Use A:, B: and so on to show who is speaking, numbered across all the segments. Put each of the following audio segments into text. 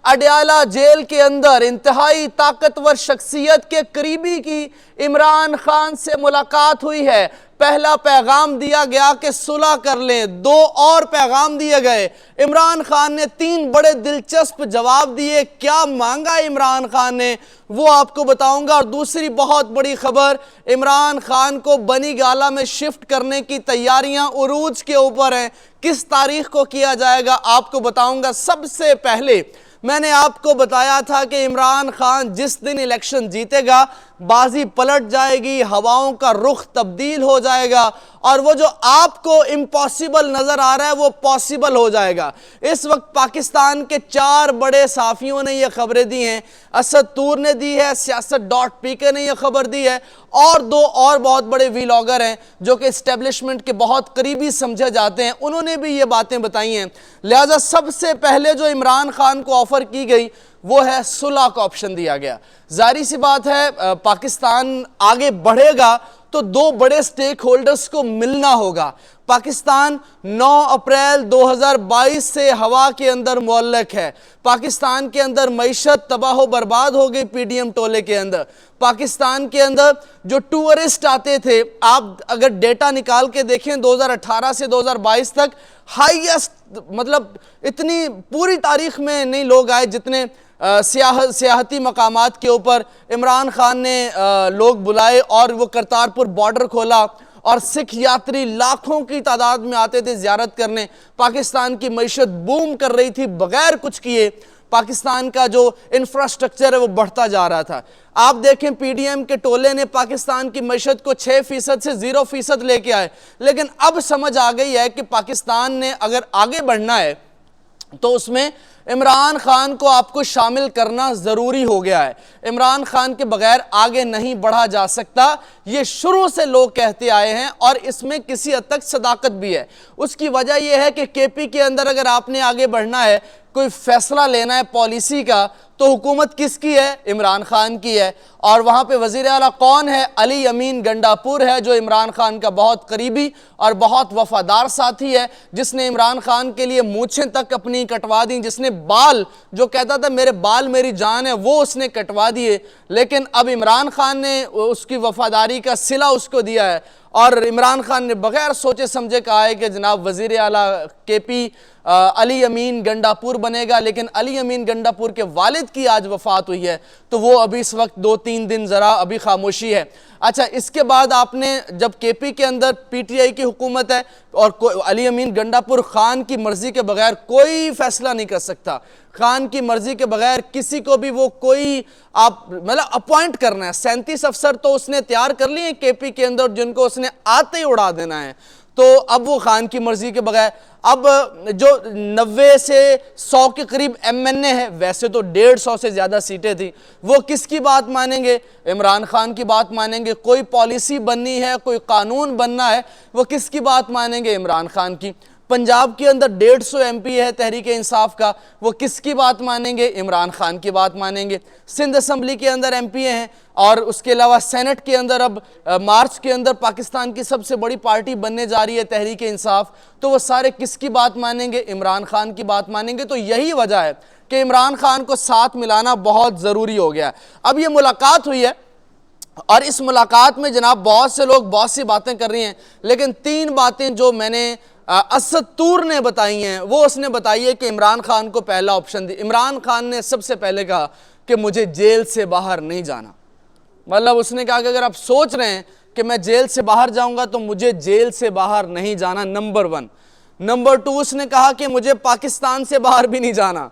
A: Adiala jail के अंदर इंतहाई ताकतवर शख्सियत के करीबी की इमरान खान से मुलाकात हुई है। पहला पैगाम दिया गया कि सुलह कर लें, दो और पैगाम दिए गए। इमरान खान ने तीन बड़े दिलचस्प जवाब दिए। क्या मांगा इमरान खान ने वो आपको बताऊंगा। और दूसरी बहुत बड़ी खबर, इमरान खान को बनी गाला में शिफ्ट करने की तैयारियां उरूज के ऊपर हैं। किस तारीख को किया जाएगा आपको बताऊंगा। सबसे पहले मैंने आपको बताया था कि इमरान खान जिस दिन इलेक्शन जीतेगा बाजी पलट जाएगी, हवाओं का रुख तब्दील हो जाएगा और वो जो आपको इम्पॉसिबल नजर आ रहा है वो पॉसिबल हो जाएगा। इस वक्त पाकिस्तान के चार बड़े साफियों ने यह खबरें दी हैं। असद तूर ने दी है, siyaasat.pk ने यह खबर दी है और दो और बहुत बड़े व्लॉगर हैं जो कि एस्टेब्लिशमेंट के बहुत करीबी समझे जाते हैं, उन्होंने भी ये बातें बताई हैं। लिहाजा सबसे पहले जो इमरान खान को ऑफर की गई वो है सुलह का ऑप्शन दिया गया। जाहिर सी बात है पाकिस्तान आगे बढ़ेगा तो दो बड़े स्टेक होल्डर्स को मिलना होगा। पाकिस्तान 9 अप्रैल 2022 से हवा के अंदर मुअल्लक है। पाकिस्तान के अंदर मईशत तबाह बर्बाद हो गई पीडीएम टोले के अंदर। पाकिस्तान के अंदर जो टूरिस्ट आते थे, आप अगर डेटा निकाल के देखें 2018 से 2022 तक हाईएस्ट, मतलब इतनी पूरी तारीख में नहीं लोग आए जितने सियाहती मकामात के ऊपर इमरान खान ने लोग बुलाए और वो करतारपुर बॉर्डर खोला और सिख यात्री लाखों की तादाद में आते थे ज़ियारत करने। पाकिस्तान की मईशत बूम कर रही थी, बगैर कुछ किए पाकिस्तान का जो इंफ्रास्ट्रक्चर है वो बढ़ता जा रहा था। आप देखें पीडीएम के टोले ने पाकिस्तान की मईशत को 6% से 0% लेके आए, लेकिन अब समझ आ गई है कि पाकिस्तान ने अगर आगे बढ़ना है तो उसमें इमरान खान को आपको शामिल करना ज़रूरी हो गया है। इमरान खान के बगैर आगे नहीं बढ़ा जा सकता, ये शुरू से लोग कहते आए हैं और इसमें किसी हद तक सदाकत भी है। उसकी वजह यह है कि केपी के अंदर अगर आपने आगे बढ़ना है, कोई फैसला लेना है पॉलिसी का, तो हुकूमत किसकी है? इमरान खान की है। और वहाँ पे वज़ीर आला कौन है? अली अमीन गंडापुर है, जो इमरान खान का बहुत करीबी और बहुत वफादार साथी है, जिसने इमरान खान के लिए मूछें तक अपनी कटवा दी, जिसने बाल, जो कहता था मेरे बाल मेरी जान है, वो उसने कटवा दिए। लेकिन अब इमरान खान ने उसकी वफादारी का सिला उसको दिया है और इमरान खान ने बगैर सोचे समझे कहा है कि जनाब वज़ीर आला केपी अली अमीन गंडापुर बनेगा। लेकिन अली अमीन गंडापुर के वालिद की आज वफात हुई है, तो वो अभी इस वक्त 2-3 दिन ज़रा अभी खामोशी है। अच्छा, इसके बाद आपने जब केपी के अंदर पीटीआई की हुकूमत है और अली अमीन गंडापुर खान की मर्जी के बगैर कोई फैसला नहीं कर सकता। खान की मर्जी के बगैर किसी को भी वो कोई आप मतलब अपॉइंट करना है, 37 अफसर तो उसने तैयार कर लिए केपी के अंदर जिनको उसने आते ही उड़ा देना है। तो अब वो खान की मर्जी के बगैर, अब जो 90 से 100 के करीब एमएनए है, वैसे तो 150 से ज़्यादा सीटें थी, वो किसकी बात मानेंगे? इमरान खान की बात मानेंगे। कोई पॉलिसी बननी है, कोई कानून बनना है, वो किसकी बात मानेंगे? इमरान खान की। पंजाब के अंदर 150 एमपी है तहरीक इंसाफ का, वो किसकी बात मानेंगे? इमरान खान की बात मानेंगे। सिंध असम्बली के अंदर एमपी हैं और उसके अलावा सेनेट के अंदर अब मार्च के अंदर पाकिस्तान की सबसे बड़ी पार्टी बनने जा रही है तहरीक इंसाफ, तो वो सारे किसकी बात मानेंगे? इमरान खान की बात मानेंगे। तो यही वजह है कि इमरान खान को साथ मिलाना बहुत ज़रूरी हो गया। अब ये मुलाकात हुई है और इस मुलाकात में जनाब बहुत से लोग बहुत सी बातें कर रही हैं, लेकिन 3 बातें जो मैंने असद तूर ने बताई हैं वो उसने बताई है कि इमरान खान को पहला ऑप्शन दी। इमरान खान ने सबसे पहले कहा कि मुझे जेल से बाहर नहीं जाना। मतलब उसने कहा कि अगर आप सोच रहे हैं कि मैं जेल से बाहर जाऊंगा तो मुझे जेल से बाहर नहीं जाना, नंबर 1। नंबर 2 उसने कहा कि मुझे पाकिस्तान से बाहर भी नहीं जाना।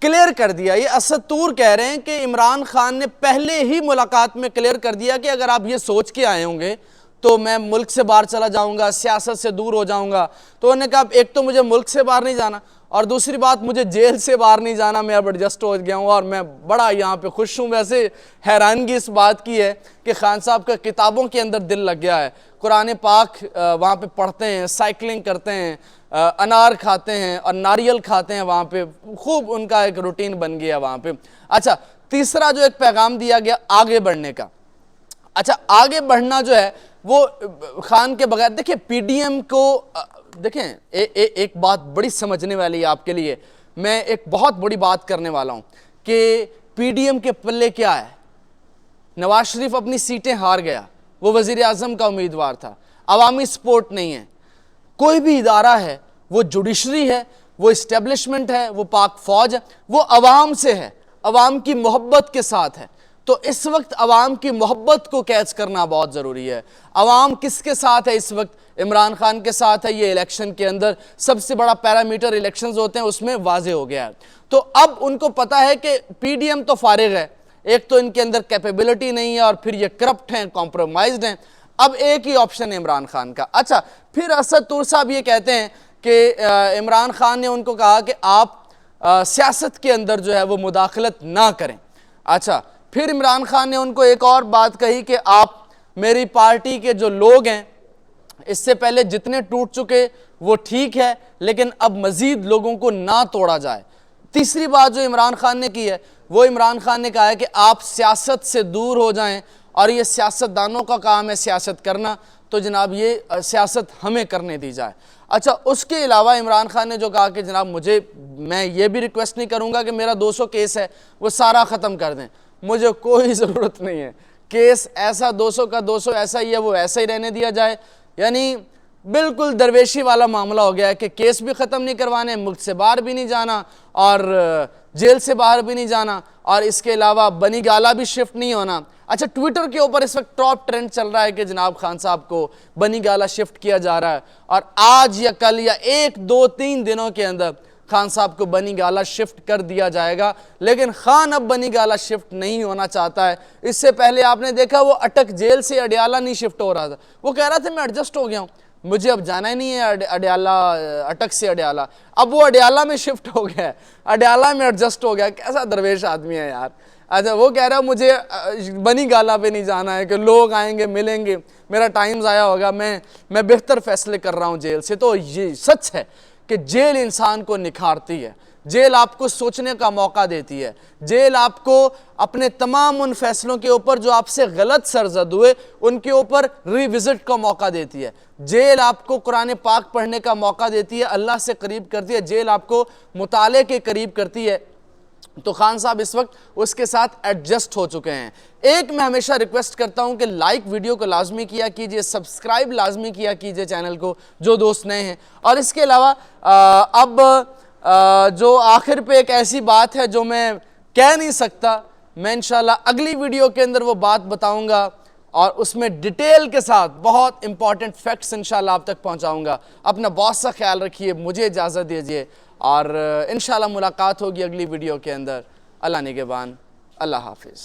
A: क्लियर कर दिया। ये असद तूर कह रहे हैं कि इमरान खान ने पहले ही मुलाकात में क्लियर कर दिया कि अगर आप ये सोच के आए होंगे तो मैं मुल्क से बाहर चला जाऊंगा, सियासत से दूर हो जाऊंगा। तो उन्होंने कहा एक तो मुझे मुल्क से बाहर नहीं जाना और दूसरी बात मुझे जेल से बाहर नहीं जाना, मैं अब एडजस्ट हो गया हूँ और मैं बड़ा यहाँ पे खुश हूँ। वैसे हैरानगी इस बात की है कि खान साहब का किताबों के अंदर दिल लग गया है, कुरान पाक वहाँ पे पढ़ते हैं, साइकिलिंग करते हैं, अनार खाते हैं और नारियल खाते हैं, वहाँ पे खूब उनका एक रूटीन बन गया वहाँ पे। अच्छा, तीसरा जो एक पैगाम दिया गया आगे बढ़ने का। अच्छा, आगे बढ़ना जो है वो खान के बगैर, देखिए पीडीएम को देखें एक बात बड़ी समझने वाली है आपके लिए। मैं एक बहुत बड़ी बात करने वाला हूं कि पीडीएम के पल्ले क्या है। नवाज शरीफ अपनी सीटें हार गया, वो वजीर आजम का उम्मीदवार था, अवामी सपोर्ट नहीं है। कोई भी इदारा है, वो जुडिशरी है, वो इस्टेब्लिशमेंट है, वो पाक फौज है, वो अवाम से है, अवाम की मोहब्बत के साथ है। तो इस वक्त अवाम की मोहब्बत को कैच करना बहुत ज़रूरी है। अवाम किसके साथ है इस वक्त? इमरान खान के साथ है। ये इलेक्शन के अंदर सबसे बड़ा पैरामीटर इलेक्शंस होते हैं, उसमें वाजे हो गया है। तो अब उनको पता है कि पीडीएम तो फारिग है, एक तो इनके अंदर कैपेबिलिटी नहीं है और फिर ये करप्ट हैं, कॉम्प्रोमाइज्ड हैं। अब एक ही ऑप्शन है इमरान खान का। अच्छा, फिर असद तूर साहब ये कहते हैं कि इमरान खान ने उनको कहा कि आप सियासत के अंदर जो है वो मुदाखलत ना करें। अच्छा, फिर इमरान खान ने उनको एक और बात कही कि आप मेरी पार्टी के जो लोग हैं, इससे पहले जितने टूट चुके वो ठीक है, लेकिन अब मजीद लोगों को ना तोड़ा जाए। तीसरी बात जो इमरान खान ने की है, वो इमरान खान ने कहा है कि आप सियासत से दूर हो जाएं और ये सियासतदानों का काम है सियासत करना, तो जनाब ये सियासत हमें करने दी जाए। अच्छा, उसके अलावा इमरान खान ने जो कहा कि जनाब मैं ये भी रिक्वेस्ट नहीं करूँगा कि मेरा 200 केस है वो सारा ख़त्म कर दें, मुझे कोई ज़रूरत नहीं है। केस ऐसा 200 का 200 ऐसा ही है, वो ऐसा ही रहने दिया जाए। यानी बिल्कुल दरवेशी वाला मामला हो गया है कि केस भी ख़त्म नहीं करवाने, मुल्क से बाहर भी नहीं जाना और जेल से बाहर भी नहीं जाना, और इसके अलावा बनी गाला भी शिफ्ट नहीं होना। अच्छा, ट्विटर के ऊपर इस वक्त टॉप ट्रेंड चल रहा है कि जनाब खान साहब को बनी गाला शिफ्ट किया जा रहा है, और आज या कल या 1, 2, 3 दिनों के अंदर खान साहब को बनी गाला शिफ्ट कर दिया जाएगा। लेकिन खान अब बनी गाला शिफ्ट नहीं होना चाहता है। इससे पहले आपने देखा वो अटक जेल से अडियाला नहीं शिफ्ट हो रहा था, वो कह रहा था मैं एडजस्ट हो गया हूँ, मुझे अब जाना ही नहीं है अडियाला, अटक से अडियाला। अब वो अडियाला में शिफ्ट हो गया है, अडियाला में एडजस्ट हो गया। कैसा दरवेश आदमी है यार। अच्छा, वो कह रहा है मुझे बनी गाला पे नहीं जाना है कि लोग आएंगे मिलेंगे, मेरा टाइम ज़ाया होगा, मैं बेहतर फैसले कर रहा हूँ जेल से। तो ये सच है कि जेल इंसान को निखारती है, जेल आपको सोचने का मौका देती है, जेल आपको अपने तमाम उन फैसलों के ऊपर जो आपसे गलत सरजद हुए उनके ऊपर रिविजिट का मौका देती है, जेल आपको कुरान पाक पढ़ने का मौका देती है, अल्लाह से करीब करती है, जेल आपको मुताले के करीब करती है। तो खान साहब इस वक्त उसके साथ एडजस्ट हो चुके हैं। एक मैं हमेशा रिक्वेस्ट करता हूं कि लाइक वीडियो को लाजमी किया कीजिए, सब्सक्राइब लाजमी किया कीजिए चैनल को जो दोस्त नए हैं। और इसके अलावा अब जो आखिर पे एक ऐसी बात है जो मैं कह नहीं सकता, मैं इंशाल्लाह अगली वीडियो के अंदर वो बात बताऊंगा और उसमें डिटेल के साथ बहुत इंपॉर्टेंट फैक्ट्स इंशाल्लाह आप तक पहुंचाऊंगा। अपना बहुत सा ख्याल रखिए, मुझे इजाज़त दीजिए और इंशाल्लाह मुलाकात होगी अगली वीडियो के अंदर। अल्लाह निगहबान, अल्लाह हाफिज़।